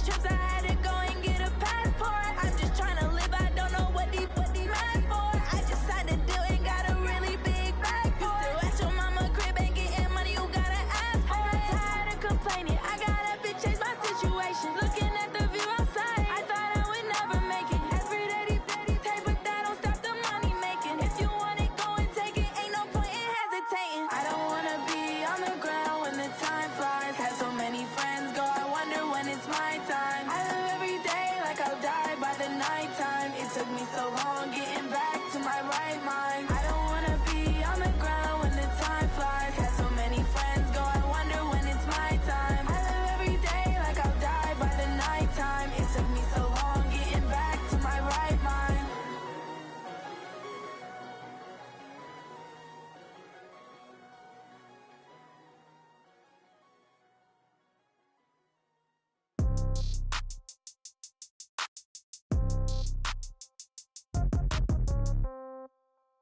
trips, I had to go and get a passport. I'm just trying to live, I don't know what these mad for. I just signed a deal and got a really big bag for it. You still at your mama crib, ain't getting money, you gotta ask for it. I'm tired of complaining, I gotta bitch change my situation. Looking at the view outside, I thought I would never make it. Every day they take, but that don't stop the money making. If you want it, go and take it, ain't no point in hesitating. I don't wanna be on the ground when the time flies. Had so many friends go, I wonder when it's my time. I live every day like I'll die by the nighttime. It took me so long getting back to my right mind. I don't wanna be on the ground when the time flies. Had so many friends go, I wonder when it's my time. I live every day like I'll die by the nighttime. It took me so long getting back to my right mind.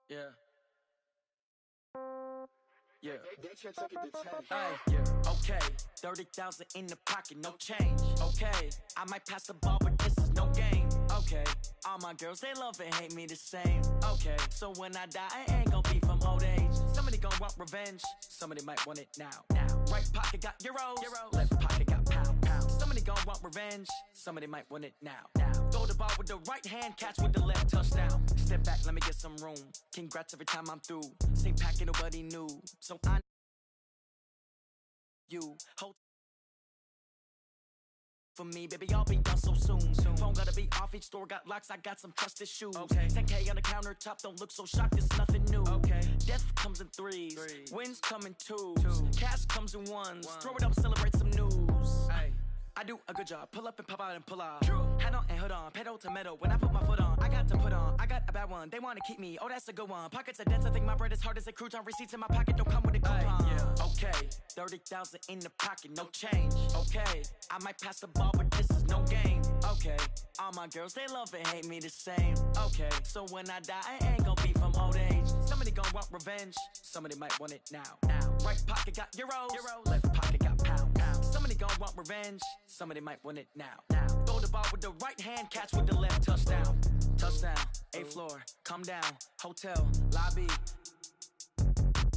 Yeah. Yeah. Hey, yeah. Okay. 30,000 in the pocket, no change. Okay. I might pass the ball, but this is no game. Okay. All my girls, they love and hate me the same. Okay. So when I die, I ain't gon' be from old age. Somebody gon' want revenge. Somebody might want it now. Right pocket got euros. Left pocket got pound. Somebody gon' want revenge. Somebody might want it now. Throw the ball with the right hand, catch with the left, touchdown. Step back, let me get some room. Congrats every time I'm through. Same packet, nobody knew. So I you hold for me, baby, I'll be done so soon. Phone gotta be off, each store got locks, I got some trusted shoes. Okay. 10K on the countertop, don't look so shocked, it's nothing new. Okay. Death comes in threes, wins come in twos. Cash comes in ones, throw it up, celebrate some news. Ay. I do a good job, pull up and pop out and pull off. Hat on and hood on, pedal to metal, when I put my foot on, I got to put on, I got a bad one, they wanna keep me, oh that's a good one. Pockets are dense, I think my bread is hard as a crouton. Receipts in my pocket don't come with a coupon. Yeah. Okay, 30,000 in the pocket, no change. Okay, I might pass the ball, but this is no game. Okay, all my girls, they love and hate me the same. Okay, so when I die, I ain't gon' be from old age. Somebody gon' want revenge, somebody might want it now. Right pocket got euros, left pocket got pound. Somebody gon' want revenge, somebody might want it now. Throw the ball with the right hand, catch with the left, touchdown. Touchdown, 8th floor, come down, hotel, lobby.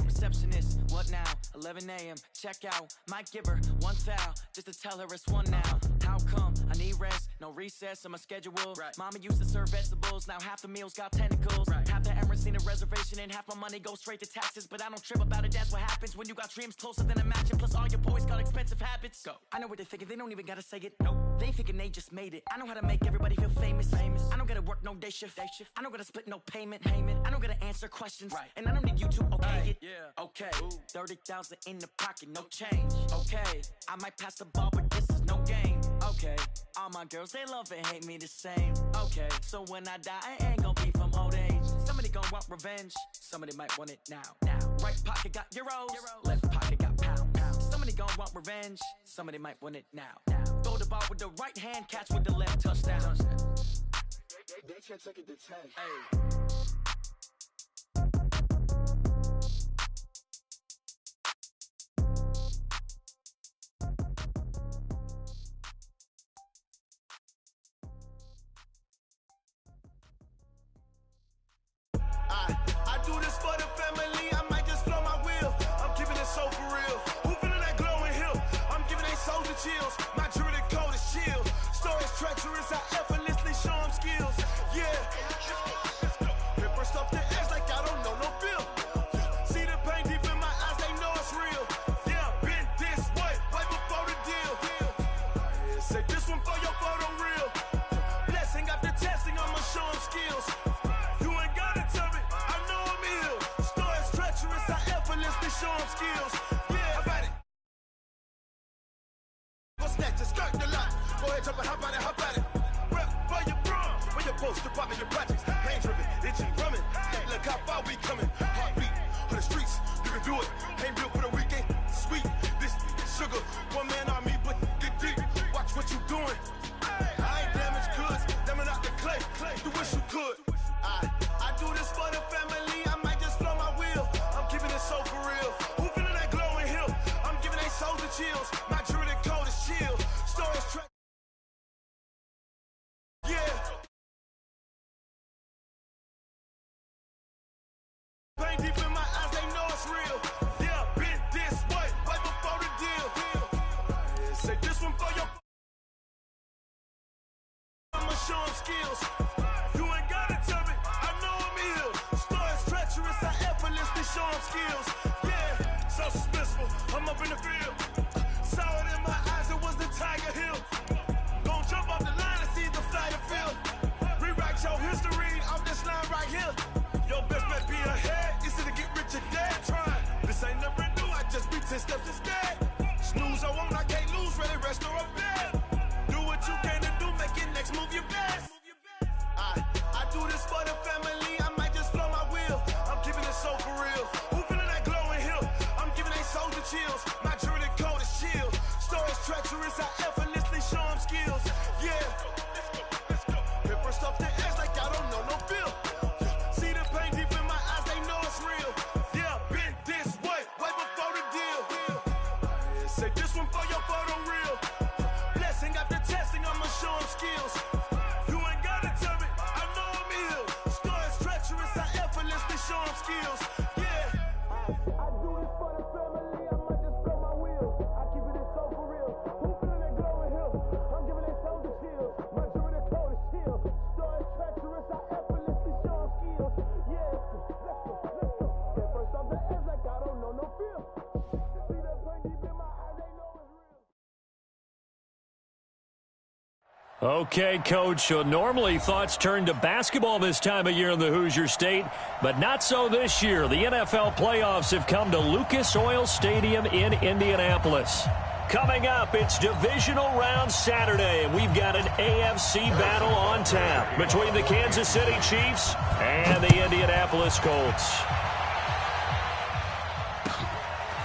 Receptionist, what now? 11 a.m., check out. Might give her one foul, just to tell her it's one now. How come? I need rest, no recess in my schedule. Right. Mama used to serve vegetables, now half the meals got tentacles. Right. Half the Emirates need a reservation and half my money goes straight to taxes. But I don't trip about it, that's what happens when you got dreams closer than a match. And plus all your boys got expensive habits. Go. I know what they're thinking, they don't even gotta say it. Nope. They ain't thinking they just made it. I know how to make everybody feel famous. I don't gotta work no day shift. I don't gotta split no payment. I don't gotta answer questions. Right. And I don't need you to okay it. Yeah. Okay. 30,000 in the pocket, no change. Okay. I might pass the ball, but this is no game. Okay. All my girls, they love and hate me the same. Okay. So when I die, I ain't gon' be from old age. Somebody gon' want revenge. Somebody might want it now. Right pocket got euros. Left pocket got pound. Somebody gon' want revenge. Somebody might want it now. Throw the ball with the right hand, catch with the left, touchdown. They can't take it to 10. Hey. I do this for the family, I might just blow my wheel. I'm keeping it so for real. Who feeling that glowing hill? I'm giving they souls the chills. My jewelry code is chill. Stories treacherous, I effortlessly show them skills. Yeah. Ripper stuff the edge like I don't know no feel. See the pain deep in my eyes, they know it's real. Yeah, been this way, right before the deal. Say this one for your photo real. Blessing after testing, I'ma show them skills. You ain't gotta tell me, I know I'm ill. Stories treacherous, I effortlessly show them skills. Yeah, about it. Go snatch it, skirt the lot. Go ahead, jump it, hop on it, hop on it. Rep for your prom, for your poster, popping your projects. Pain driven, itching, drumming. Look how far we coming. Heartbeat on the streets, you can do it. Ain't built for the weekend, sweet. This sugar, one man army, but get deep. Watch what you doing. I ain't damaged goods, damn it out the clay. You wish you could. I do this for the family, I might just blow my wheel. I'm keeping it so for real. Who feeling that glowing hill? I'm giving they souls the chills. My jewelry code is chill. Stories skills. You ain't gotta tell me, I know I'm ill. Stories treacherous, I effortlessly show them skills. Yeah, so suspenseful, I'm up in the field. Saw it in my eyes, it was the Tiger Hill. Gon' jump off the line and see the flight of field. Rewrite your history off this line right here. Your best bet be ahead, easy to get rich or dead. Trying, this ain't never new, I just be 10 steps instead. Snooze I won't, I can't lose, ready, rest or up bed. Do what you can to do, make your next move your best. I do this for the family, I might just flow my wheel. I'm keeping it so for real. Who feeling that glowing hill? I'm giving they soldier chills. My jewelry code is chill. Stories treacherous, I effortlessly show them skills. Yeah, paper stuff the edge like I don't know no bill. See the pain deep in my eyes, they know it's real. Yeah, been this way before the deal. Say this one for your photo reel. Blessing after testing, I'ma show them skills. You ain't gotta tell me, I know I'm ill. Stories treacherous, I effortlessly show them skills. Yeah, I do this for the family, I might just blow my wheel. I keep it so for real. Who feeling that glowing hill? I'm giving they soldier chills. My jewelry code is chill. Stories treacherous, I effortlessly show them skills. Yeah, let's go. Get first off the edge like I don't know no feel. See that pain deep in my eyes, they know it's real. Okay, Coach, so normally thoughts turn to basketball this time of year in the Hoosier State, but not so this year. The NFL playoffs have come to Lucas Oil Stadium in Indianapolis. Coming up, it's divisional round Saturday, and we've got an AFC battle on tap between the Kansas City Chiefs and the Indianapolis Colts.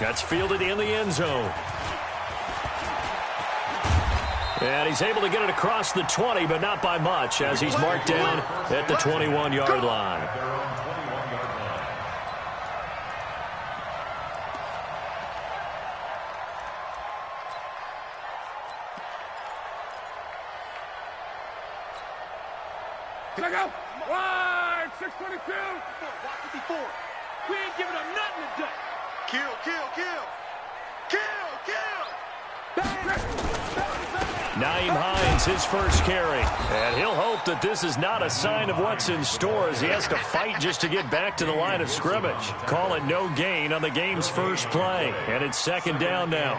That's fielded in the end zone. And he's able to get it across the 20, but not by much, as he's marked down at the 21-yard line. Check out. Wide, 622. 54. We ain't giving up nothing today. Kill. Naeem Hines, his first carry. And he'll hope that this is not a sign of what's in store as he has to fight just to get back to the line of scrimmage. Call it no gain on the game's first play. And it's second down now.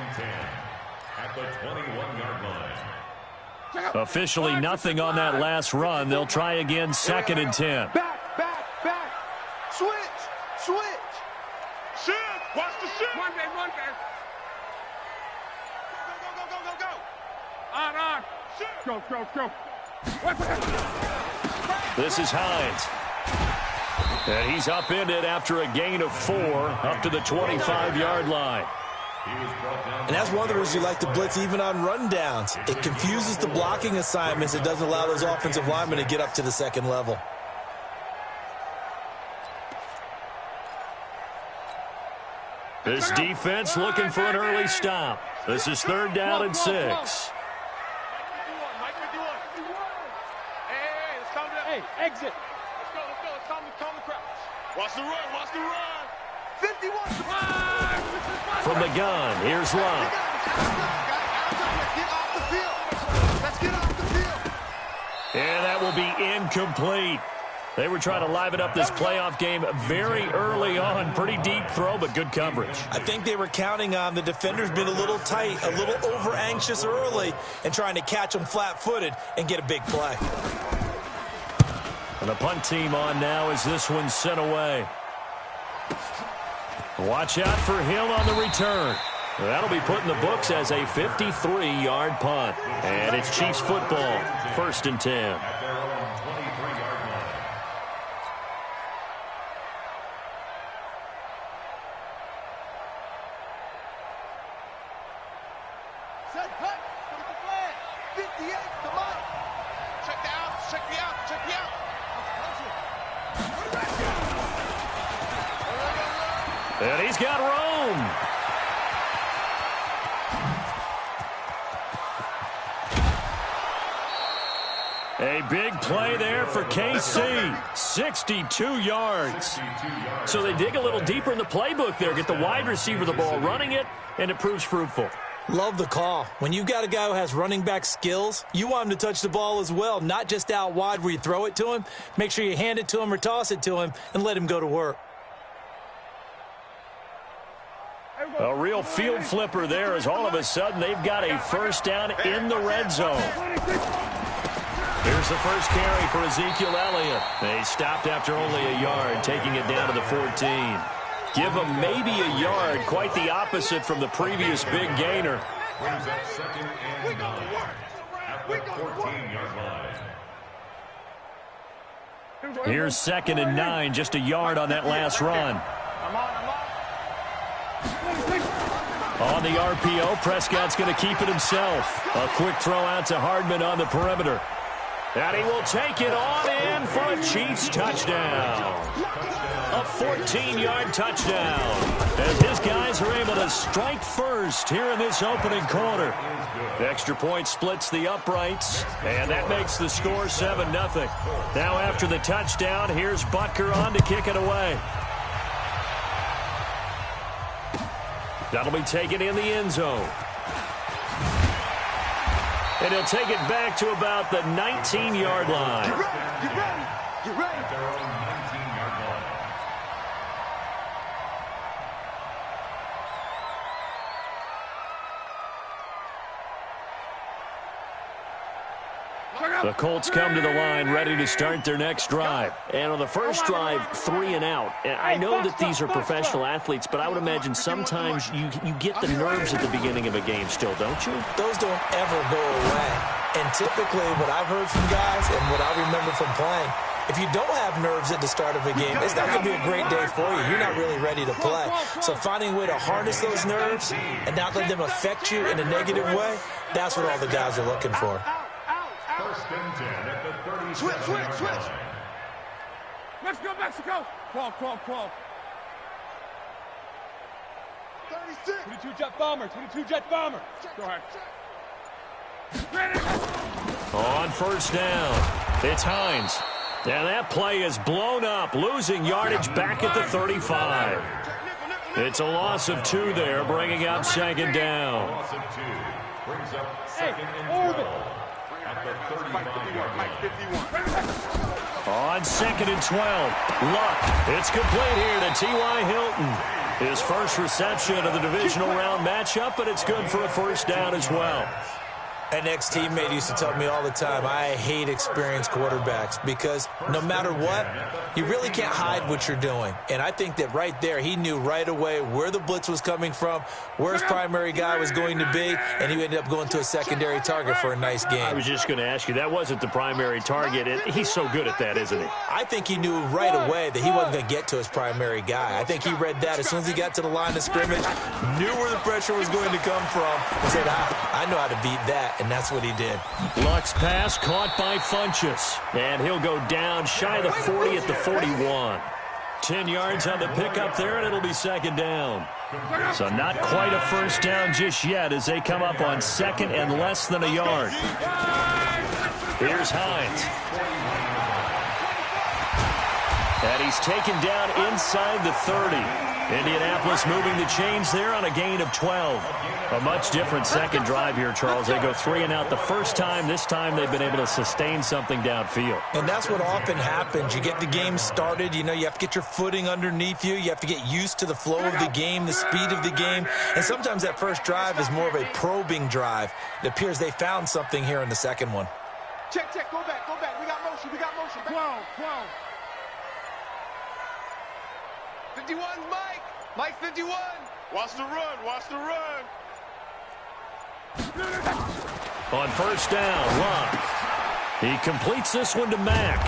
At the 21-yard line. Officially nothing on that last run. They'll try again, second and 10. Back. Switch. Shift. Watch the shift. One man. Go. On. Shift. Go. This is Hines. And he's upended after a gain of 4 up to the 25-yard line. And that's one of the reasons you like to blitz even on rundowns. It confuses the blocking assignments. It doesn't allow those offensive linemen to get up to the second level. This defense looking for an early stop. This is third down and 6. Mike 51. Hey, let's calm down. Hey, exit. Let's go. Let's calm the crowd. Watch the run. 51. From the gun, here's Love. Let's get off the field. And that will be incomplete. They were trying to liven up this playoff game very early on. Pretty deep throw, but good coverage. I think they were counting on the defenders being a little tight, a little over-anxious early, and trying to catch them flat-footed and get a big play. And the punt team on now as this one's sent away. Watch out for Hill on the return. That'll be put in the books as a 53-yard punt. And it's Chiefs football, first and 10. Set, cut. Put the flag. 58, come on. Check the out. And he's got Rome. A big play there for KC. 62 yards. So they dig a little deeper in the playbook there. Get the wide receiver the ball, running it, and it proves fruitful. Love the call. When you've got a guy who has running back skills, you want him to touch the ball as well, not just out wide where you throw it to him. Make sure you hand it to him or toss it to him and let him go to work. A real field flipper there as all of a sudden they've got a first down in the red zone. Here's the first carry for Ezekiel Elliott. They stopped after only a yard, taking it down to the 14. Give him maybe a yard, quite the opposite from the previous big gainer. Brings up 2nd and 9 at the 14-yard line. Here's 2nd and 9, just a yard on that last run. On the RPO, Prescott's going to keep it himself. A quick throw out to Hardman on the perimeter. And he will take it on in for a Chiefs touchdown. A 14-yard touchdown. As his guys are able to strike first here in this opening quarter. The extra point splits the uprights, and that makes the score 7-0. Now after the touchdown, here's Butker on to kick it away. That'll be taken in the end zone. And he'll take it back to about the 19-yard line. Get ready. At their own 19-yard line. The Colts come to the line ready to start their next drive. And on the first drive, 3 and out. And I know that these are professional athletes, but I would imagine sometimes you get the nerves at the beginning of a game still, don't you? Those don't ever go away. And typically what I've heard from guys and what I remember from playing, if you don't have nerves at the start of a game, it's not going to be a great day for you. You're not really ready to play. So finding a way to harness those nerves and not let them affect you in a negative way, that's what all the guys are looking for. 1st and 10 at the 37-yard line. Let's go, Mexico. 12. 36. 22 jet bomber. Go ahead. On first down, it's Hines. And that play is blown up, losing yardage back at the 35. It's a loss of 2 there, bringing up 2nd down. Loss of 2 brings up 2nd and 12 at the 35-yard line. On 2nd and 12, Luck. It's complete here to T.Y. Hilton. His first reception of the divisional round matchup, but it's good for a first down as well. An ex-teammate used to tell me all the time, I hate experienced quarterbacks because no matter what, you really can't hide what you're doing. And I think that right there, he knew right away where the blitz was coming from, where his primary guy was going to be, and he ended up going to a secondary target for a nice game. I was just going to ask you, that wasn't the primary target. He's so good at that, isn't he? I think he knew right away that he wasn't going to get to his primary guy. I think he read that as soon as he got to the line of scrimmage, knew where the pressure was going to come from, and said, I know how to beat that. And that's what he did. Luck's pass caught by Funchess. And he'll go down shy of the 40 at the 41. 10 yards on the pickup there, and it'll be 2nd down. So not quite a first down just yet as they come up on 2nd and less than a yard. Here's Hines. And he's taken down inside the 30. Indianapolis moving the chains there on a gain of 12. A much different second drive here, Charles. They go 3 and out the first time. This time they've been able to sustain something downfield. And that's what often happens. You get the game started. You know, you have to get your footing underneath you. You have to get used to the flow of the game, the speed of the game. And sometimes that first drive is more of a probing drive. It appears they found something here in the second one. Check. Go back. We got motion. 12. 51's Mike. Mike 51. Watch the run. On first down, Luck. He completes this one to Mack.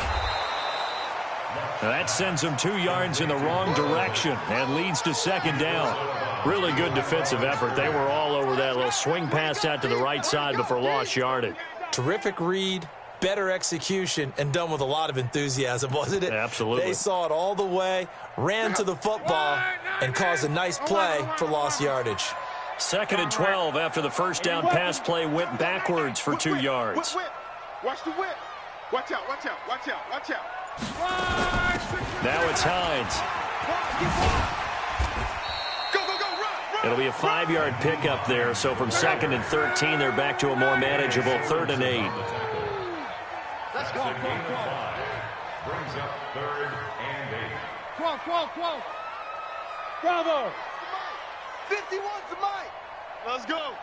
Now that sends him 2 yards in the wrong direction and leads to 2nd down. Really good defensive effort. They were all over that little swing pass out to the right side before lost yardage. Terrific read, better execution, and done with a lot of enthusiasm, wasn't it? Absolutely. They saw it all the way, ran to the football, and caused a nice play for lost yardage. 2nd and 12 after the first down pass play went backwards for 2 yards. Watch the whip. Watch out. Now it's Hines. It'll be a 5-yard pickup there, so from 2nd and 13, they're back to a more manageable 3rd and 8. Let's go. Brings up 3rd and 8. Come on. Bravo. 51's the mic. Let's go.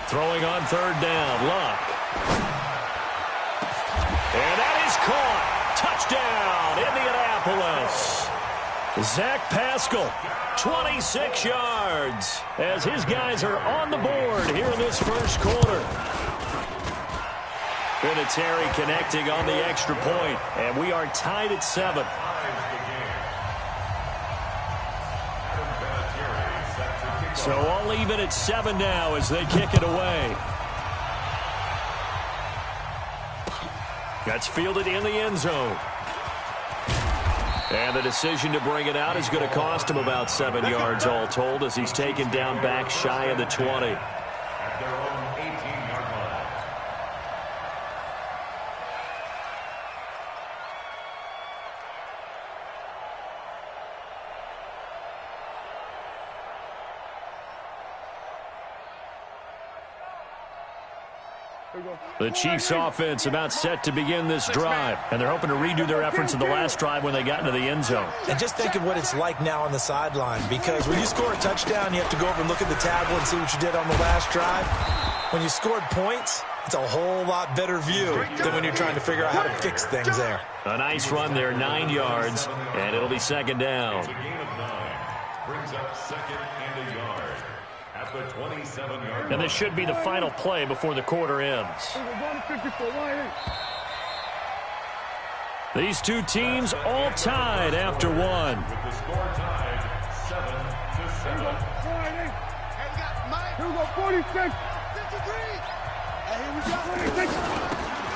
Throwing on 3rd down, Luck. And that is caught. Touchdown, Indianapolis. Zach Pascal, 26 yards, as his guys are on the board here in this first quarter. Vinatieri connecting on the extra point, and we are tied at 7. So all even at 7 now as they kick it away. That's fielded in the end zone. And the decision to bring it out is going to cost him about 7 yards all told as he's taken down back shy of the 20. At their own 18-yard line. The Chiefs offense about set to begin this drive, and they're hoping to redo their efforts in the last drive when they got into the end zone. And just think of what it's like now on the sideline, because when you score a touchdown, you have to go over and look at the tablet and see what you did on the last drive. When you scored points, it's a whole lot better view than when you're trying to figure out how to fix things there. A nice run there, 9 yards, and it'll be 2nd down. It's a gain of 9. Brings up 2nd and a yard. At the 27-yard line. And this should be the final play before the quarter ends. These two teams all tied after one. With the score tied 7-7. Here we go, 46. 53. And here we go, 46.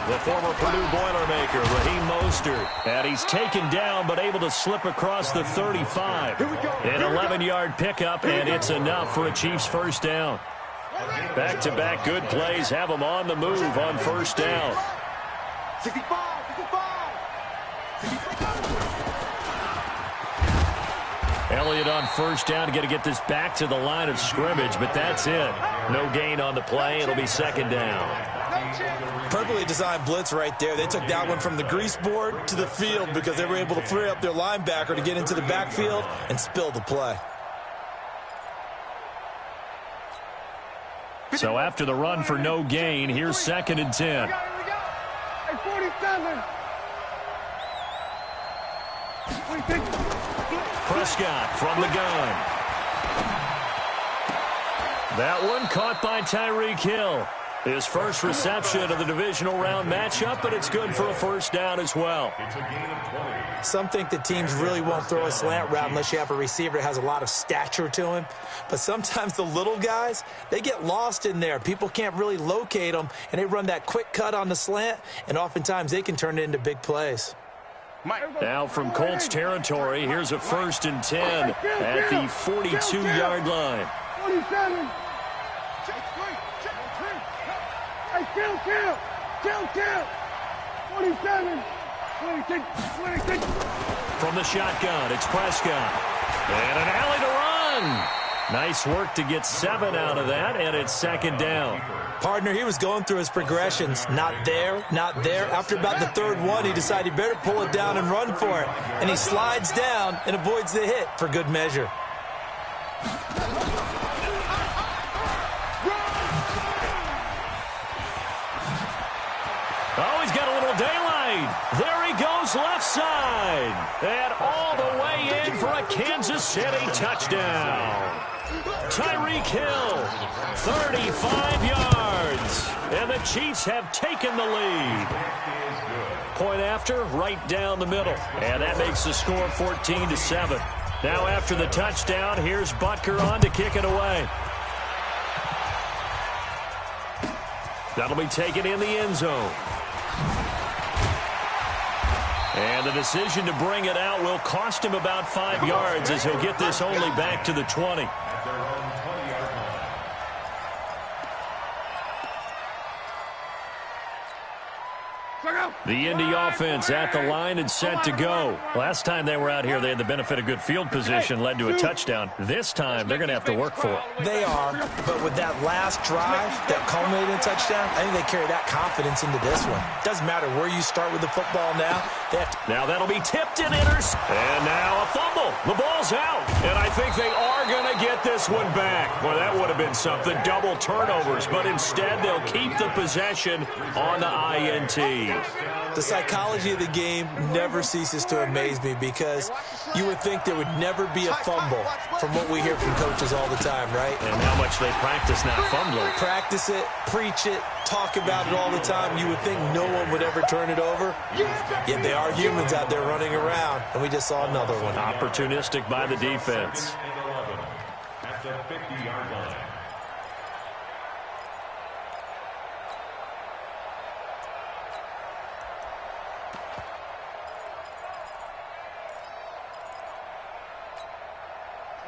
The former Purdue Boilermaker, Raheem Mostert. And he's taken down but able to slip across the 35. An 11-yard pickup, and it's enough for a Chiefs first down. Back-to-back good plays have them on the move on first down. 65. Elliott on first down, got to get this back to the line of scrimmage, but that's it. No gain on the play. It'll be 2nd down. Perfectly designed blitz right there. They took that one from the grease board to the field because they were able to free up their linebacker to get into the backfield and spill the play. So after the run for no gain, here's 2nd and 10. Here we go. Hey, 47. Prescott from the gun. That one caught by Tyreek Hill. His first reception of the divisional round matchup, but it's good for a first down as well. It's a gain of 20. Some think that teams really won't throw a slant route unless you have a receiver that has a lot of stature to him. But sometimes the little guys, they get lost in there. People can't really locate them, and they run that quick cut on the slant, and oftentimes they can turn it into big plays. Now from Colts territory, here's a 1st and 10 at the 42-yard line. 47. Hey, kill. 47. 26. From the shotgun, it's Prescott. And an alley to run. Nice work to get 7 out of that, and it's 2nd down. Partner, he was going through his progressions. Not there. After about the 3rd one, he decided he better pull it down and run for it. And he slides down and avoids the hit for good measure. Oh, he's got a little daylight. There he goes left side. And all the way in for a Kansas City touchdown. Tyreek Hill, 35 yards. And the Chiefs have taken the lead. Point after, right down the middle. And that makes the score 14-7. Now after the touchdown, here's Butker on to kick it away. That'll be taken in the end zone. And the decision to bring it out will cost him about 5 yards as he'll get this only back to the 20. The Indy offense at the line and set to go. Last time they were out here, they had the benefit of good field position, led to a touchdown. This time, they're going to have to work for it. They are, but with that last drive that culminated in a touchdown, I think they carry that confidence into this one. Doesn't matter where you start with the football now. Now that'll be tipped and enters. And now a fumble. The ball's out. And I think they are going to get this one back. Boy, that would have been something. Double turnovers. But instead, they'll keep the possession on the INT. The psychology of the game never ceases to amaze me because you would think there would never be a fumble from what we hear from coaches all the time, right? And how much they practice not fumbling. Practice it, preach it, talk about it all the time. You would think no one would ever turn it over. Yet they are humans out there running around, and we just saw another one. Opportunistic by the defense. At the 50-yard line.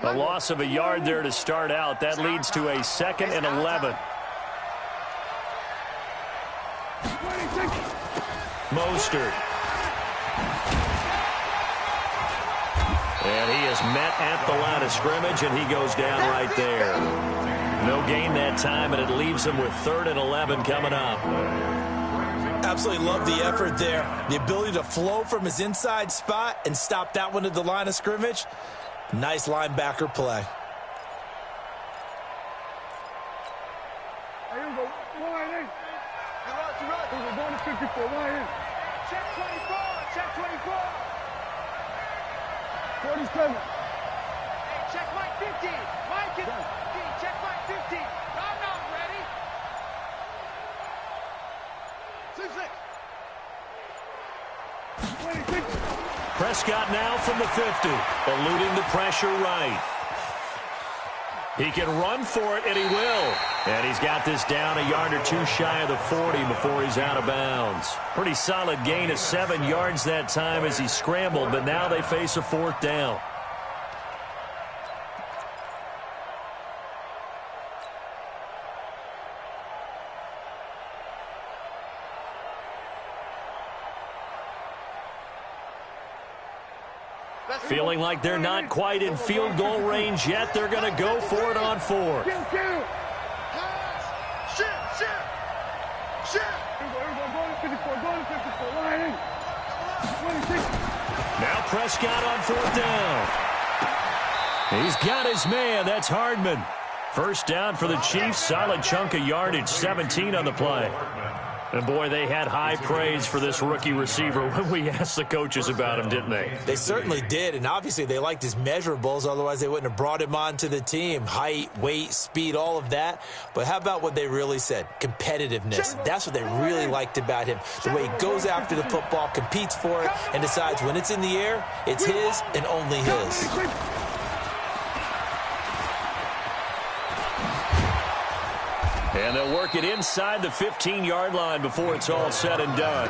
A loss of a yard there to start out. That leads to a 2nd and 11. Mostert. And he is met at the line of scrimmage, and he goes down right there. No gain that time, and it leaves him with 3rd and 11 coming up. Absolutely love the effort there. The ability to flow from his inside spot and stop that one at the line of scrimmage. Nice linebacker play. Here we go. Line in. We're going to 54. Line in. Check 24. Check 24. 47. Hey, check Mike 50. Mike is 50. Check Mike 50. I'm not ready. 6-6. 26. Prescott now from the 50, eluding the pressure right. He can run for it, and he will. And he's got this down a yard or two shy of the 40 before he's out of bounds. Pretty solid gain of 7 yards that time as he scrambled, but now they face a 4th down. Feeling like they're not quite in field goal range yet. They're going to go for it on 4th. Now Prescott on 4th down. He's got his man. That's Hardman. 1st down for the Chiefs. Solid chunk of yardage. 17 on the play. And, boy, they had high praise for this rookie receiver when we asked the coaches about him, didn't they? They certainly did, and obviously they liked his measurables. Otherwise, they wouldn't have brought him onto the team. Height, weight, speed, all of that. But how about what they really said? Competitiveness. That's what they really liked about him. The way he goes after the football, competes for it, and decides when it's in the air, it's his and only his. And they'll work it inside the 15-yard line before it's all said and done.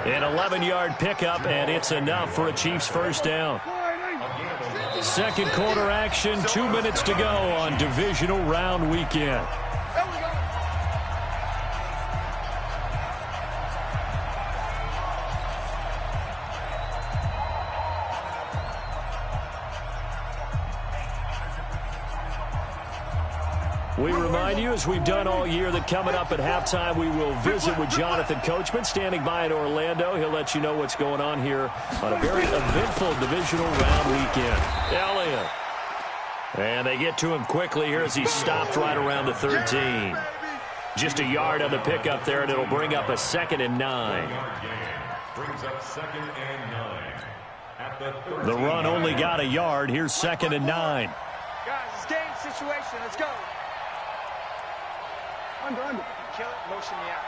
An 11-yard pickup, and it's enough for a Chiefs 1st down. 2nd quarter action, 2 minutes to go on divisional round weekend. We remind you, as we've done all year, that coming up at halftime, we will visit with Jonathan Coachman, standing by in Orlando. He'll let you know what's going on here on a very eventful divisional round weekend. Elliott. And they get to him quickly here as he's stopped right around the 13. Just a yard on the pickup there, and it'll bring up a 2nd and 9. Brings up 2nd and 9. At the 13. The run only got a yard. Here's 2nd and 9. Guys, it's game situation. Let's go. Under. Kill it, motion me out.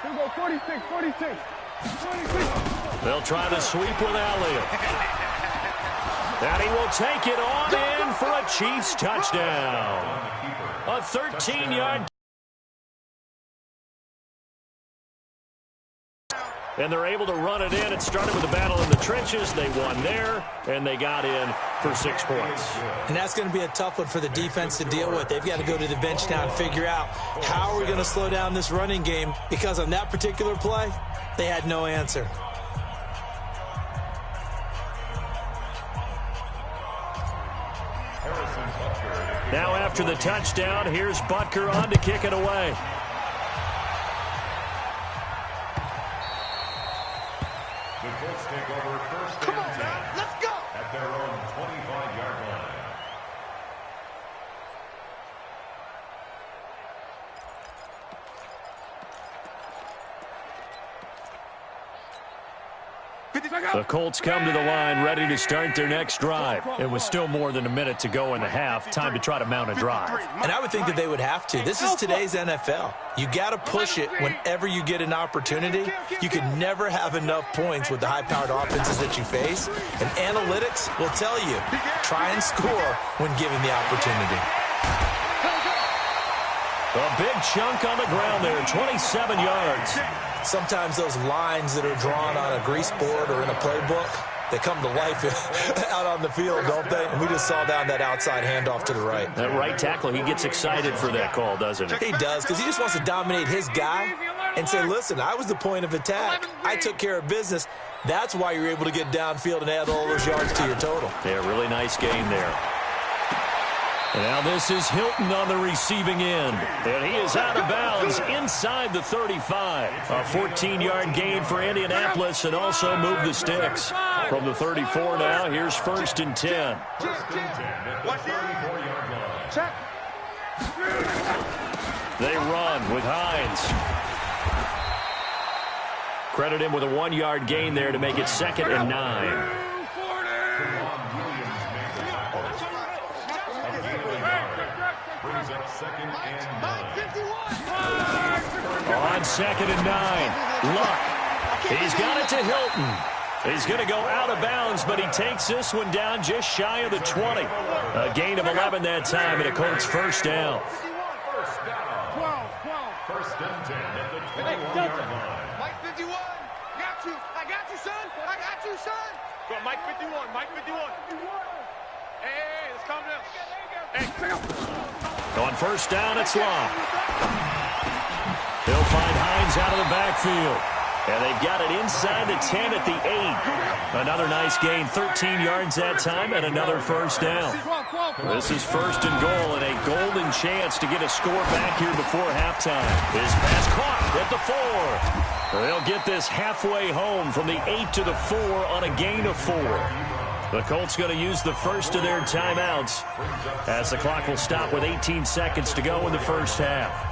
Here we go, 46. They'll try the sweep with Elliott. And he will take it on in for a Chiefs touchdown. A 13-yard. and they're able to run it in. It started with a battle in the trenches. They won there, and they got in for 6 points. And that's going to be a tough one for the defense to deal with. They've got to go to the bench now and figure out how are we going to slow down this running game, because on that particular play, they had no answer. Now after the touchdown, here's Butker on to kick it away. The Colts take over first and 10. Let's go. At their own 25-yard line. The Colts come to the line ready to start their next drive. It was still more than a minute to go in the half. Time to try to mount a drive. And I would think that they would have to. This is today's NFL. You got to push it whenever you get an opportunity. You can never have enough points with the high-powered offenses that you face. And analytics will tell you, try and score when given the opportunity. A big chunk on the ground there, 27 yards. Sometimes those lines that are drawn on a grease board or in a playbook, they come to life out on the field, don't they? And we just saw down that outside handoff to the right. That right tackle, he gets excited for that call, doesn't he? He does, because he just wants to dominate his guy and say, listen, I was the point of attack. I took care of business. That's why you're able to get downfield and add all those yards to your total. Yeah, really nice game there. Now this is Hilton on the receiving end. And he is out of bounds inside the 35. A 14-yard gain for Indianapolis, and also move the sticks. From the 34 now, here's first and 10. First and 10 at the 34-yard line. Check. They run with Hines. Credit him with a 1-yard gain there to make it 2nd and 9. Brings up 2nd and 9. On 2nd and 9. Luck. He's got it to Hilton. He's going to go out of bounds, but he takes this one down just shy of the 20. A gain of 11 that time, and a Colts first down. First down. 1st and 10 at the 21-yard line. Mike 51. Got you. I got you, son. I got you, son. Go on, Mike 51. Mike 51. Hey, let's calm down. Hey, pick up. On first down, it's Luck. He'll find Hines out of the backfield. And they've got it inside the 10 at the 8. Another nice gain, 13 yards that time, and another first down. This is 1st and goal, and a golden chance to get a score back here before halftime. His pass caught at the 4. They'll get this halfway home from the 8 to the 4 on a gain of 4. The Colts going to use the first of their timeouts as the clock will stop with 18 seconds to go in the first half.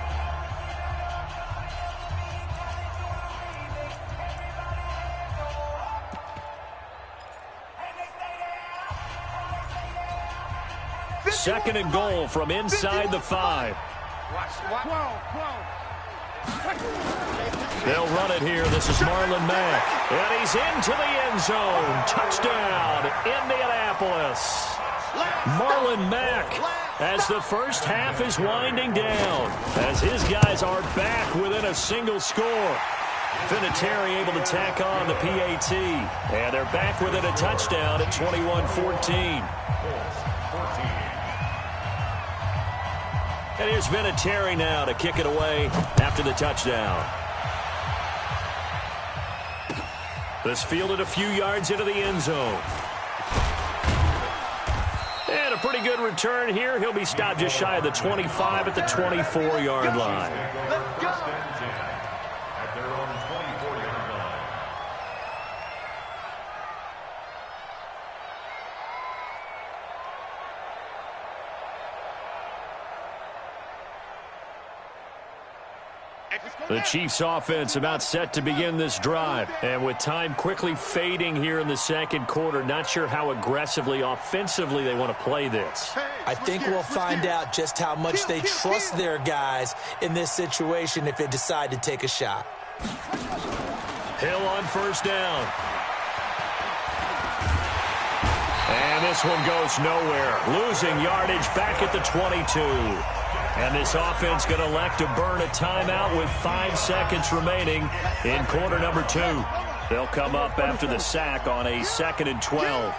Second and goal from inside the 5. They'll run it here. This is Marlon Mack. And he's into the end zone. Touchdown, Indianapolis. Marlon Mack, as the first half is winding down, as his guys are back within a single score. Vinatieri able to tack on the PAT. And they're back within a touchdown at 21-14. And here's Vinatieri now to kick it away after the touchdown. This fielded a few yards into the end zone. And a pretty good return here. He'll be stopped just shy of the 25 at the 24-yard line. At their own 24-yard line. The Chiefs offense about set to begin this drive. And with time quickly fading here in the second quarter, not sure how aggressively, offensively they want to play this. I think we'll find out just how much they trust their guys in this situation if they decide to take a shot. Hill on first down. And this one goes nowhere. Losing yardage back at the 22. And this offense going to elect to burn a timeout with 5 seconds remaining in quarter number 2. They'll come up after the sack on a 2nd and 12.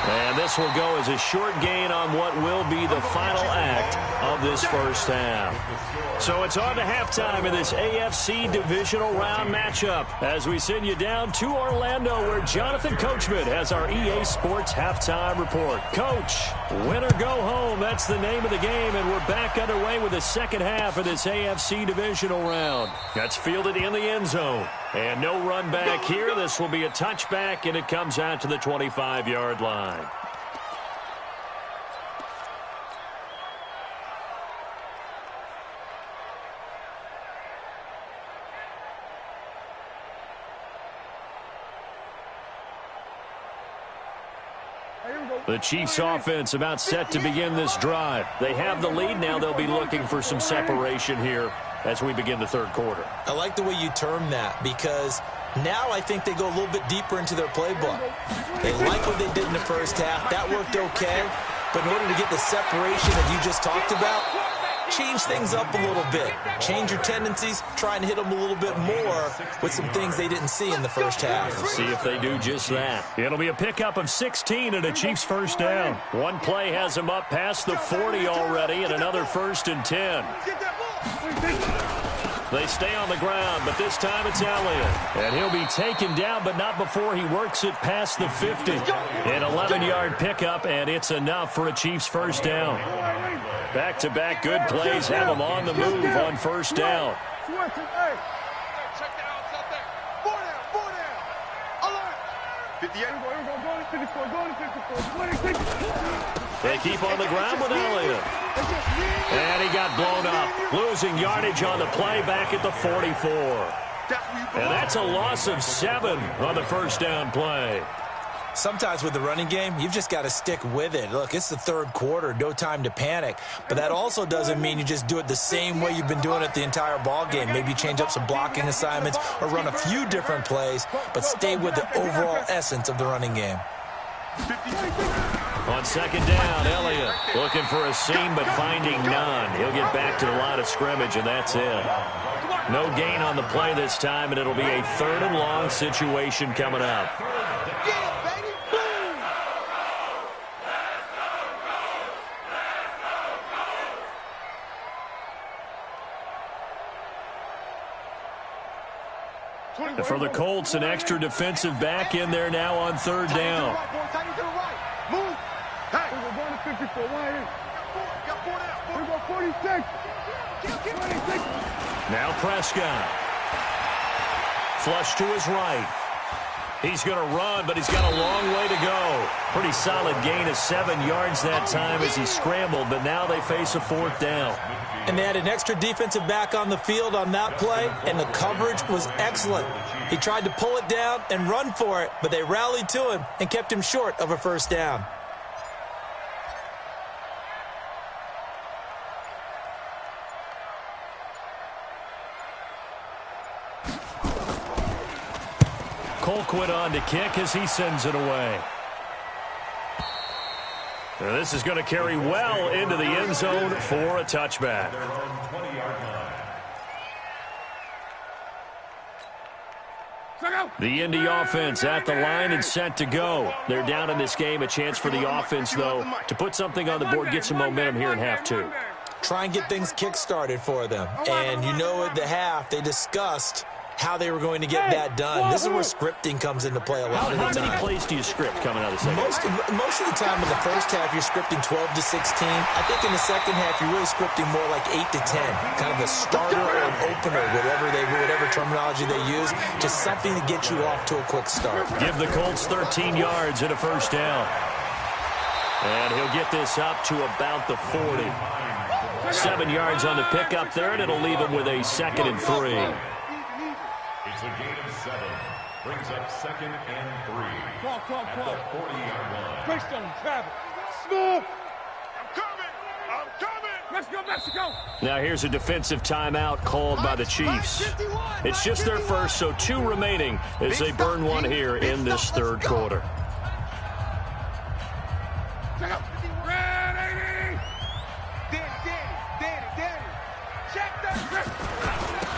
And this will go as a short gain on what will be the final act of this first half. So it's on to halftime in this AFC divisional round matchup as we send you down to Orlando where Jonathan Coachman has our EA Sports halftime report. Coach, win or go home, that's the name of the game, and we're back underway with the second half of this AFC divisional round. That's fielded in the end zone. And no run back here. This will be a touchback, and it comes out to the 25-yard line. The Chiefs offense about set to begin this drive. They have the lead. Now they'll be looking for some separation here as we begin the third quarter. I like the way you term that because now I think they go a little bit deeper into their playbook. They like what they did in the first half. That worked okay. But in order to get the separation that you just talked about, change things up a little bit. Change your tendencies. Try and hit them a little bit more with some things they didn't see in the first half. We'll see if they do just that. It'll be a pickup of 16 and a Chiefs first down. One play has them up past the 40 already and another 1st and 10. They stay on the ground, but this time it's Elliott. And he'll be taken down, but not before he works it past the 50. An 11-yard pickup, and it's enough for a Chiefs first down. Back-to-back good plays have them on the move on first down. They keep on the ground with Elliott. And he got blown up, losing yardage on the play back at the 44. And that's a loss of 7 on the first down play. Sometimes with the running game, you've just got to stick with it. Look, it's the third quarter, no time to panic. But that also doesn't mean you just do it the same way you've been doing it the entire ball game. Maybe change up some blocking assignments or run a few different plays, but stay with the overall essence of the running game. On second down, Elliott looking for a seam but finding none. He'll get back to the line of scrimmage, and that's it. No gain on the play this time, and it'll be a 3rd and long situation coming up. And for the Colts, an extra defensive back in there now on 3rd down. Now Prescott. Flush to his right. He's going to run, but he's got a long way to go. Pretty solid gain of 7 yards that time as he scrambled, but now they face a 4th down. And they had an extra defensive back on the field on that play, and the coverage was excellent. He tried to pull it down and run for it, but they rallied to him and kept him short of a first down. Colquitt on to kick as he sends it away. Now this is going to carry well into the end zone for a touchback. The Indy offense at the line and set to go. They're down in this game. A chance for the offense, though, to put something on the board, get some momentum here in half 2. Try and get things kick-started for them. And you know at the half they discussed how they were going to get that done. This is where scripting comes into play a lot of the time. How many plays do you script coming out of the second half? Most of the time in the first half, you're scripting 12 to 16. I think in the second half, you're really scripting more like 8 to 10. Kind of a starter or an opener, whatever terminology they use. Just something to get you off to a quick start. Give the Colts 13 yards and a first down. And he'll get this up to about the 40. 7 yards on the pickup there, and it'll leave him with a 2nd and 3. It's a gain of 7. Brings up 2nd and 3. At the 40-yard line. Greystone, Travis. Smooth. I'm coming. Now here's a defensive timeout called by the Chiefs. It's just their first, so 2 remaining as they burn one here in this third quarter.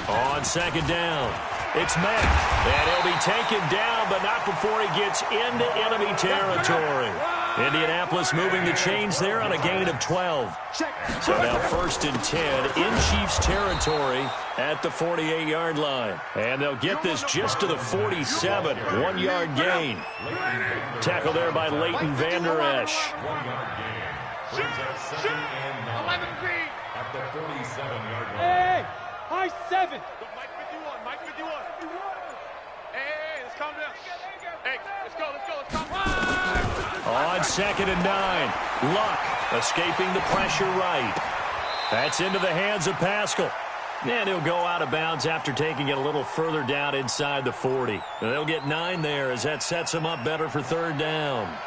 On second down, it's Mack, and he'll be taken down, but not before he gets into enemy territory. Indianapolis moving the chains there on a gain of 12. So now 1st and 10 in Chiefs territory at the 48-yard line. And they'll get this just to the 47, 1-yard gain. Tackle there by Leighton Vander Esch. 11 feet. At the 47-yard line. Hey, high 7. Mike 51, Mike 51. Hey, let's calm down. Hey, let's go, let's calm down. On 2nd and 9, Luck escaping the pressure right. That's into the hands of Pascal. And he'll go out of bounds after taking it a little further down inside the 40. They'll get 9 there as that sets them up better for 3rd down.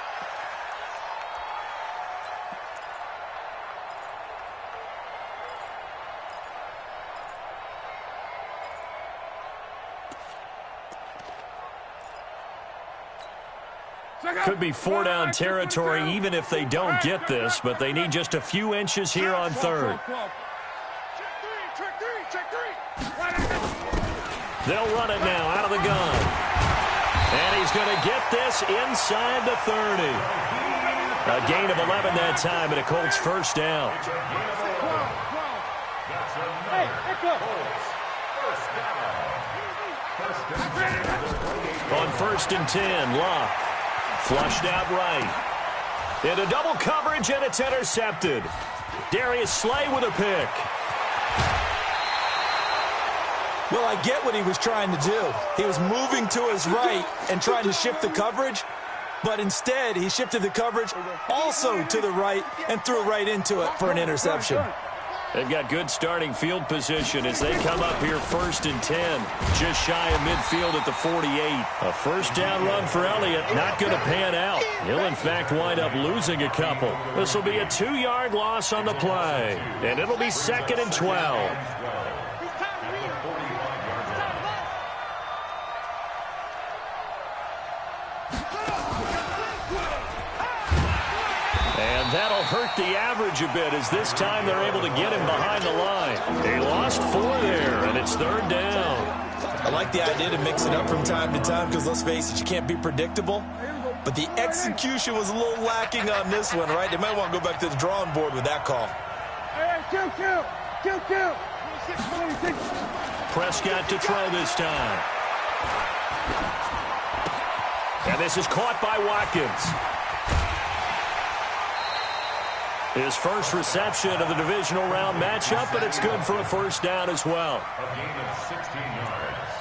Could be 4-down territory even if they don't get this, but they need just a few inches here on 3rd. They'll run it now out of the gun. And he's going to get this inside the 30. A gain of 11 that time, and a Colts 1st down. On 1st and 10, Luck. Flushed out right. Into double coverage, and it's intercepted. Darius Slay with a pick. Well, I get what he was trying to do. He was moving to his right and trying to shift the coverage, but instead he shifted the coverage also to the right and threw right into it for an interception. They've got good starting field position as they come up here 1st and 10. Just shy of midfield at the 48. A 1st down run for Elliott, not going to pan out. He'll, in fact, wind up losing a couple. This will be a 2-yard loss on the play, and it'll be 2nd and 12. And that'll hurt the average a bit as this time they're able to get him behind the line. They lost 4 there, and it's 3rd down. I like the idea to mix it up from time to time because, let's face it, you can't be predictable. But the execution was a little lacking on this one, right? They might want to go back to the drawing board with that call. Prescott to throw this time. And this is caught by Watkins. His first reception of the divisional round matchup, but it's good for a 1st down as well. A gain of 16 yards.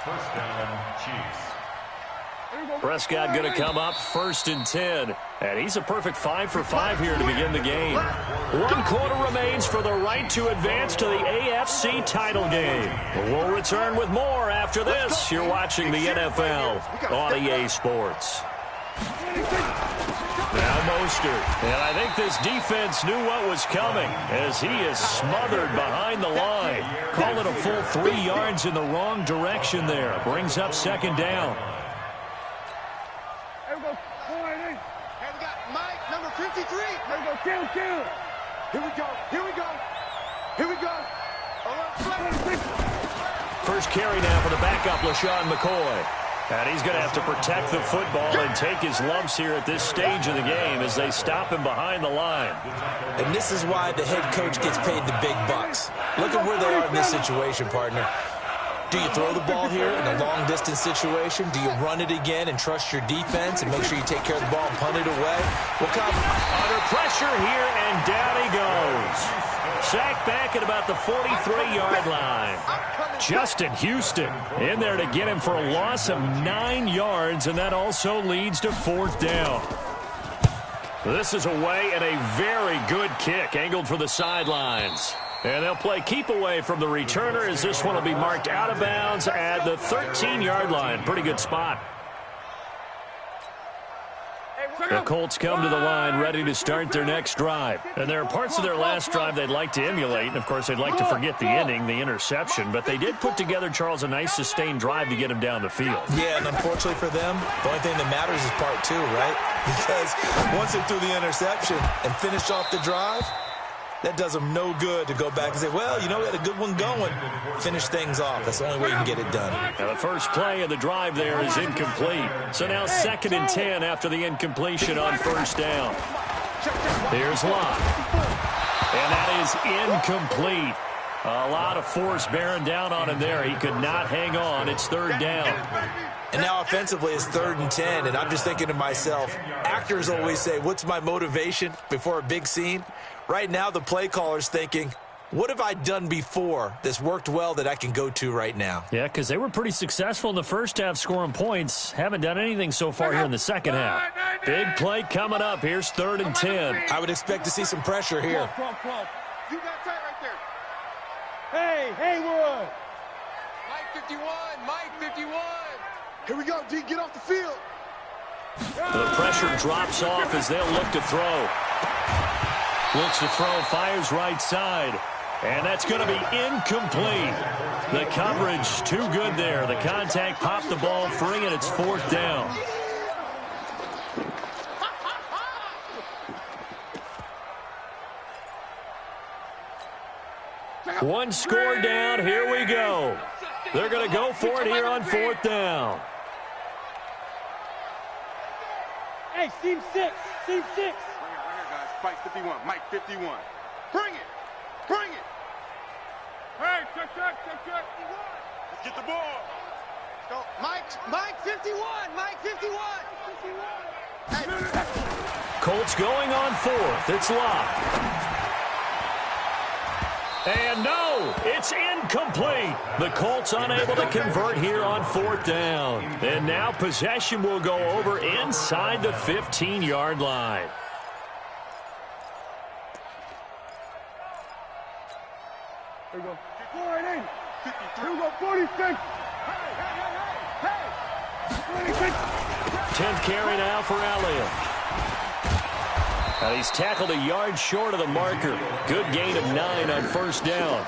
1st down, Chiefs. Prescott going to come up 1st and 10. And he's a perfect 5 for 5 here to begin the game. 1 quarter remains for the right to advance to the AFC title game. We'll return with more after this. You're watching the NFL on EA Sports. Now Mostert, and I think this defense knew what was coming as he is smothered behind the line. Call it a full 3 yards in the wrong direction there. Brings up 2nd down. Here we go. Hey, we got Mike, number 53. Here we go, kill. Here we go. Here we go. First carry now for the backup, LaShawn McCoy. And he's going to have to protect the football and take his lumps here at this stage of the game as they stop him behind the line. And this is why the head coach gets paid the big bucks. Look at where they are in this situation, partner. Do you throw the ball here in a long-distance situation? Do you run it again and trust your defense and make sure you take care of the ball and punt it away? Well, under pressure here, and down he goes. Sacked back at about the 43-yard line. Justin Houston in there to get him for a loss of 9 yards, and that also leads to 4th down. This is away, and a very good kick angled for the sidelines. And they'll play keep away from the returner as this one will be marked out of bounds at the 13-yard line. Pretty good spot. Hey, The Colts come to the line ready to start their next drive. And there are parts of their last drive they'd like to emulate. And, of course, they'd like to forget the ending, the interception. But they did put together, Charles, a nice sustained drive to get them down the field. Yeah, and unfortunately for them, the only thing that matters is part two, right? Because once they threw the interception and finished off the drive, that does them no good to go back and say, well, you know, we had a good one going. Finish things off. That's the only way you can get it done. Now the first play of the drive there is incomplete. So now 2nd and 10 after the incompletion on first down. Here's Locke. And that is incomplete. A lot of force bearing down on him there. He could not hang on. It's 3rd down. And now offensively it's 3rd and 10. And I'm just thinking to myself, actors always say, what's my motivation before a big scene? Right now the play caller's thinking, what have I done before that's worked well that I can go to right now? Yeah, because they were pretty successful in the first half scoring points. Haven't done anything so far here in the second half. Big play coming up. Here's 3rd and 10. I would expect to see some pressure here. You got tight right there. Hey, Haywood! Mike 51, Mike 51. Here we go, D, get off the field. The pressure drops off as they'll look to throw. Looks to throw, fires right side. And that's going to be incomplete. The coverage too good there. The contact popped the ball free, and it's 4th down. One score down. Here we go. They're going to go for it here on 4th down. Hey, seam 6. Seam 6. Right here, guys. Mike 51, Mike 51. Bring it. Bring it. Hey, check. Let's get the ball. Let's go. Mike 51, Mike 51. Hey. Colts going on 4th. It's Locke. And no, it's incomplete. The Colts unable to convert here on 4th down. And now possession will go over inside the 15-yard line. Here we go. Go right in. Here we go, 46. Hey. 10th carry now for Elliott. He's tackled a yard short of the marker. Good gain of 9 on first down.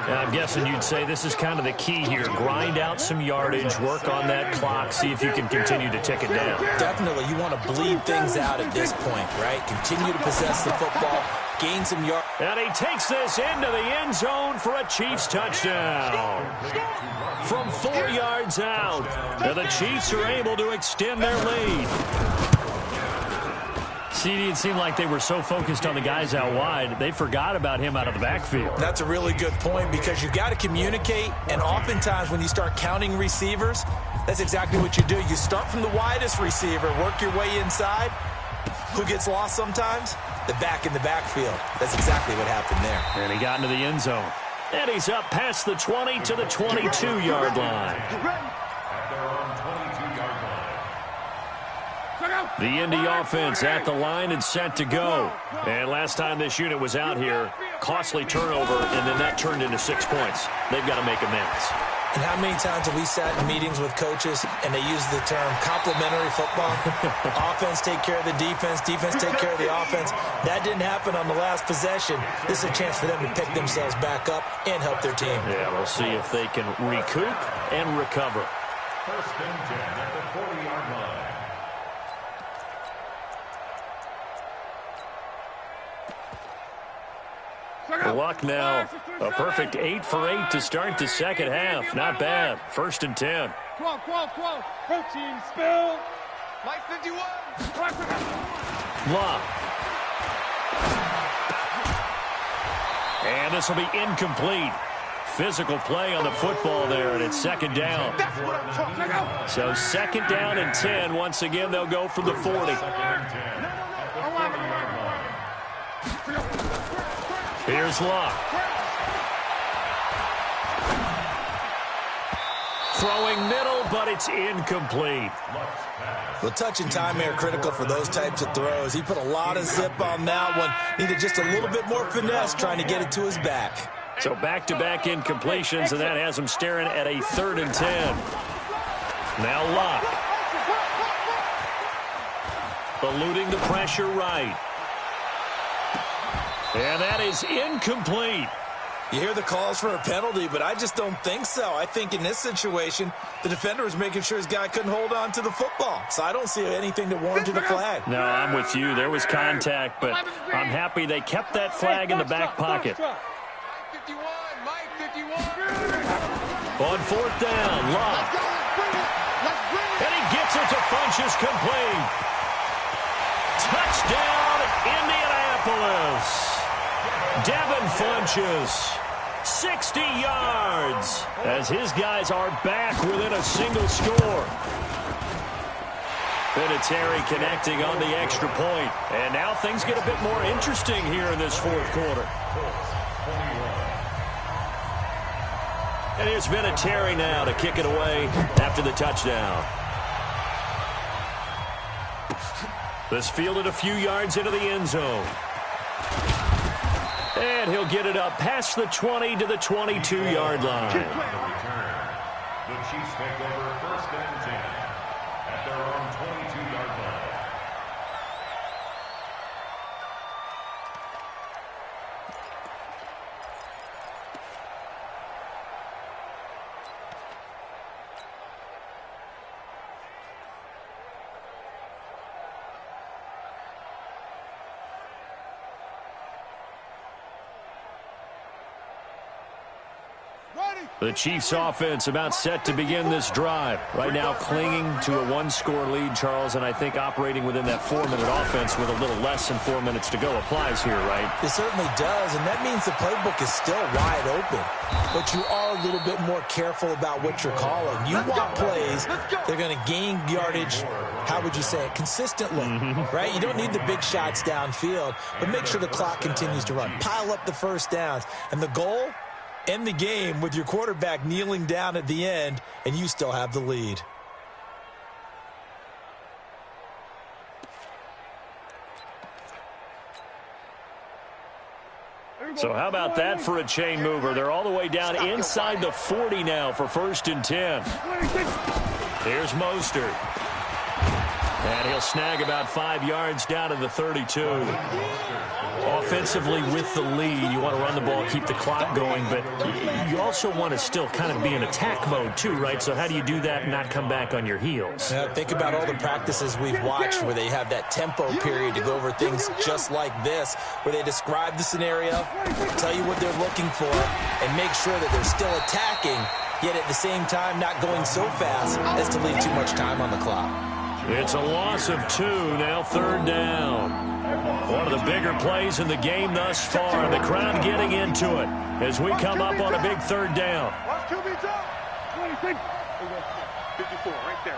And I'm guessing you'd say this is kind of the key here. Grind out some yardage, work on that clock, see if you can continue to tick it down. Definitely. You want to bleed things out at this point, right? Continue to possess the football, gain some yards. And he takes this into the end zone for a Chiefs touchdown. From 4 yards out, and the Chiefs are able to extend their lead. CD, it seemed like they were so focused on the guys out wide, they forgot about him out of the backfield. That's a really good point because you've got to communicate, and oftentimes when you start counting receivers, that's exactly what you do. You start from the widest receiver, work your way inside. Who gets lost sometimes? The back in the backfield. That's exactly what happened there. And he got into the end zone. And he's up past the 20 to the 22-yard line. The Indy offense at the line and set to go. And last time this unit was out here, costly turnover, and then that turned into 6 points. They've got to make amends. And how many times have we sat in meetings with coaches and they use the term complementary football? Offense take care of the defense, defense take care of the offense. That didn't happen on the last possession. This is a chance for them to pick themselves back up and help their team. Yeah, we'll see if they can recoup and recover. 1st and 10 at the 40-yard line. Luck now, a perfect 8 for 8 to start the second half. Not bad. 1st and 10. 12. Protein spill. Mike 51. Luck. And this will be incomplete. Physical play on the football there, and it's 2nd down. So 2nd down and 10. Once again, they'll go from the 40. Here's Luck. Throwing middle, but it's incomplete. Well, touch and time are critical for those types of throws. He put a lot of zip on that one. Needed just a little bit more finesse trying to get it to his back. So back-to-back incompletions, and that has him staring at a 3rd and 10. Now Luck. eluding the pressure right. And that is incomplete. You hear the calls for a penalty, but I just don't think so. I think in this situation, the defender was making sure his guy couldn't hold on to the football. So I don't see anything to warrant the flag. No, I'm with you. There was contact, but I'm happy they kept that flag in the back pocket. On fourth down, Love. And he gets it to Funchess, complete. Touchdown, Indianapolis. Devin Funchess, 60 yards, as his guys are back within a single score. Vinatieri connecting on the extra point. And now things get a bit more interesting here in this fourth quarter. And here's Vinatieri now to kick it away after the touchdown. This fielded a few yards into the end zone. And he'll get it up past the 20 to the 22-yard line. The Chiefs take over first and 10 at their own 22-yard line. The Chiefs offense about set to begin this drive. Right now clinging to a one-score lead, Charles, and I think operating within that 4-minute offense with a little less than 4 minutes to go applies here, right? It certainly does, and that means the playbook is still wide open. But you are a little bit more careful about what you're calling. You want plays, they're going to gain yardage, how would you say it, consistently, right? You don't need the big shots downfield, but make sure the clock continues to run. Pile up the first downs, and the goal? End the game with your quarterback kneeling down at the end, and you still have the lead. So how about that for a chain mover? They're all the way down inside the 40 now for first and 10. Here's Mostert. And he'll snag about 5 yards down to the 32. Offensively with the lead, you want to run the ball, keep the clock going, but you also want to still kind of be in attack mode too, right? So how do you do that and not come back on your heels? Yeah, think about all the practices we've watched where they have that tempo period to go over things just like this, where they describe the scenario, tell you what they're looking for, and make sure that they're still attacking, yet at the same time not going so fast as to leave too much time on the clock. It's a loss of 2, now third down. One of the bigger plays in the game thus far. The crowd getting into it as we come up on a big third down. 54, right there.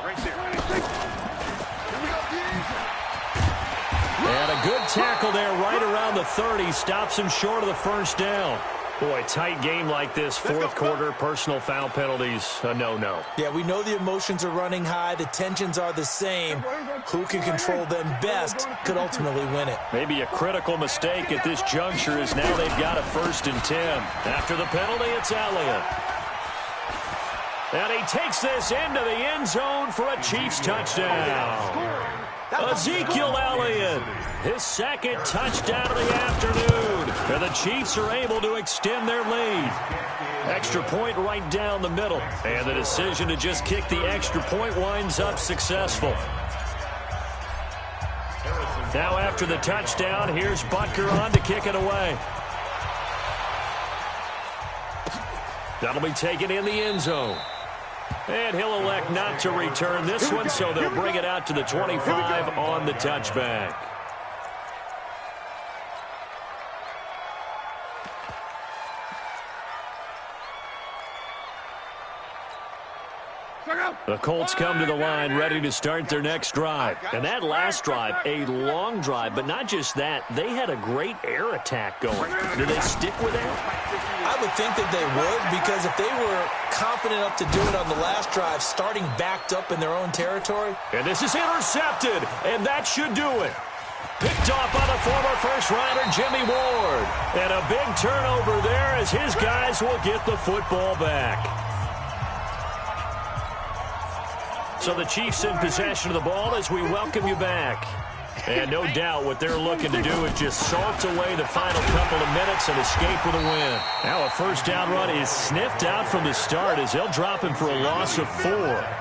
And a good tackle there right around the 30. Stops him short of the first down. Boy, tight game like this, fourth quarter, personal foul penalties, a no-no. Yeah, we know the emotions are running high. The tensions are the same. Who can control them best could ultimately win it. Maybe a critical mistake at this juncture is now they've got a first and 10. After the penalty, it's Elliott. And he takes this into the end zone for a Chiefs touchdown. Ezekiel Elliott, his second touchdown of the afternoon. And the Chiefs are able to extend their lead. Extra point right down the middle. And the decision to just kick the extra point winds up successful. Now after the touchdown, here's Butker on to kick it away. That'll be taken in the end zone. And he'll elect not to return this one, so they'll bring it out to the 25 on the touchback. The Colts come to the line ready to start their next drive. And that last drive, a long drive, but not just that. They had a great air attack going. Do they stick with that? I would think that they would, because if they were confident enough to do it on the last drive, starting backed up in their own territory. And this is intercepted, and that should do it. Picked off by the former first-rounder Jimmy Ward. And a big turnover there as his guys will get the football back. So the Chiefs in possession of the ball as we welcome you back. And no doubt what they're looking to do is just salt away the final couple of minutes and escape with a win. Now a first down run is sniffed out from the start as they'll drop him for a loss of 4.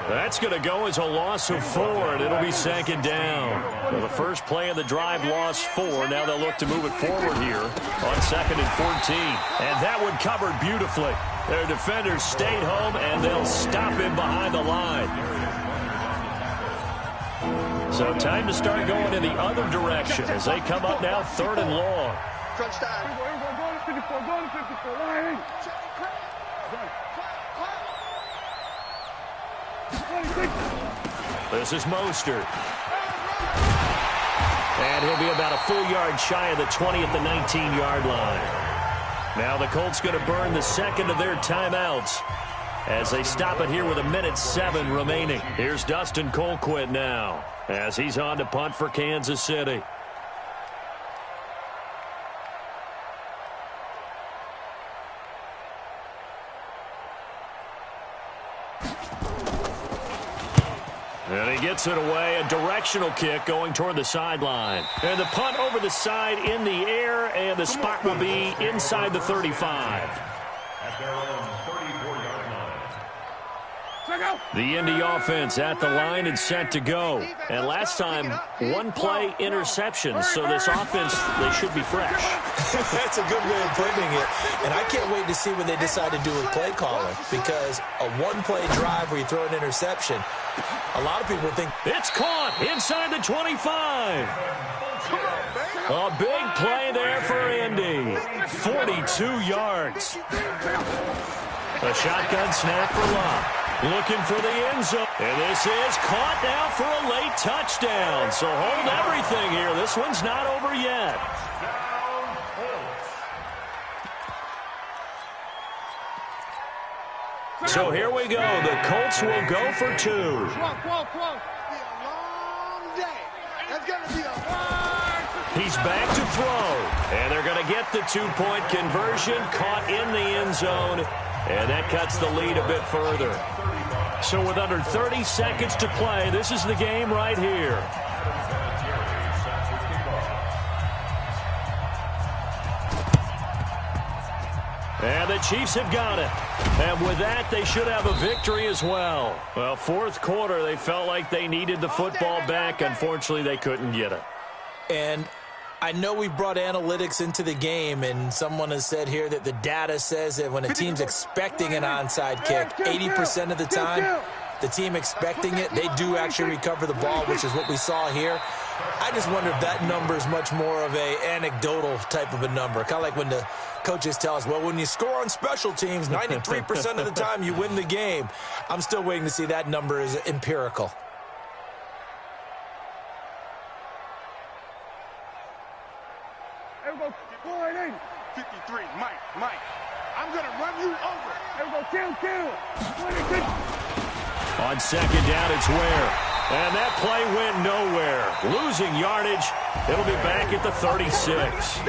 That's going to go as a loss of 4, and it'll be second down. Well, the first play of the drive lost 4. Now they'll look to move it forward here on 2nd and 14. And that one covered beautifully. Their defenders stayed home, and they'll stop him behind the line. So time to start going in the other direction as they come up now 3rd and long. Crunch time. Go to 54, go to 54. Line. This is Mostert. And he'll be about a full yard shy of the 20 at the 19-yard line. Now the Colts going to burn the second of their timeouts as they stop it here with 1:07 remaining. Here's Dustin Colquitt now as he's on to punt for Kansas City. And he gets it away, a directional kick going toward the sideline. And the punt over the side in the air, and the spot will be inside the 35. At their own 34-yard line. The Indy offense at the line and set to go. And last time, one play interception, so this offense, they should be fresh. That's a good way of putting it. And I can't wait to see what they decide to do with play calling, because a one-play drive where you throw an interception, a lot of people think it's caught inside the 25. A big play there for Indy. 42 yards. A shotgun snap for Love. Looking for the end zone. And this is caught now for a late touchdown. So hold everything here. This one's not over yet. So here we go. The Colts will go for 2. He's back to throw. And they're going to get the 2-point conversion. Caught in the end zone. And that cuts the lead a bit further. So with under 30 seconds to play, this is the game right here. And the Chiefs have got it. And with that, they should have a victory as well. Well, fourth quarter, they felt like they needed the football back. Unfortunately, they couldn't get it. And I know we brought analytics into the game, and someone has said here that the data says that when a team's expecting an onside kick, 80% of the time, the team expecting it, they do actually recover the ball, which is what we saw here. I just wonder if that number is much more of a anecdotal type of a number. Kind of like when the coaches tell us, well, when you score on special teams, 93% of the time you win the game. I'm still waiting to see that number is empirical. There we go. 4-8. 53, Mike. I'm going to run you over. There we go. Kill. 26. On second down, it's Ware. And that play went nowhere. Losing yardage. It'll be back at the 36.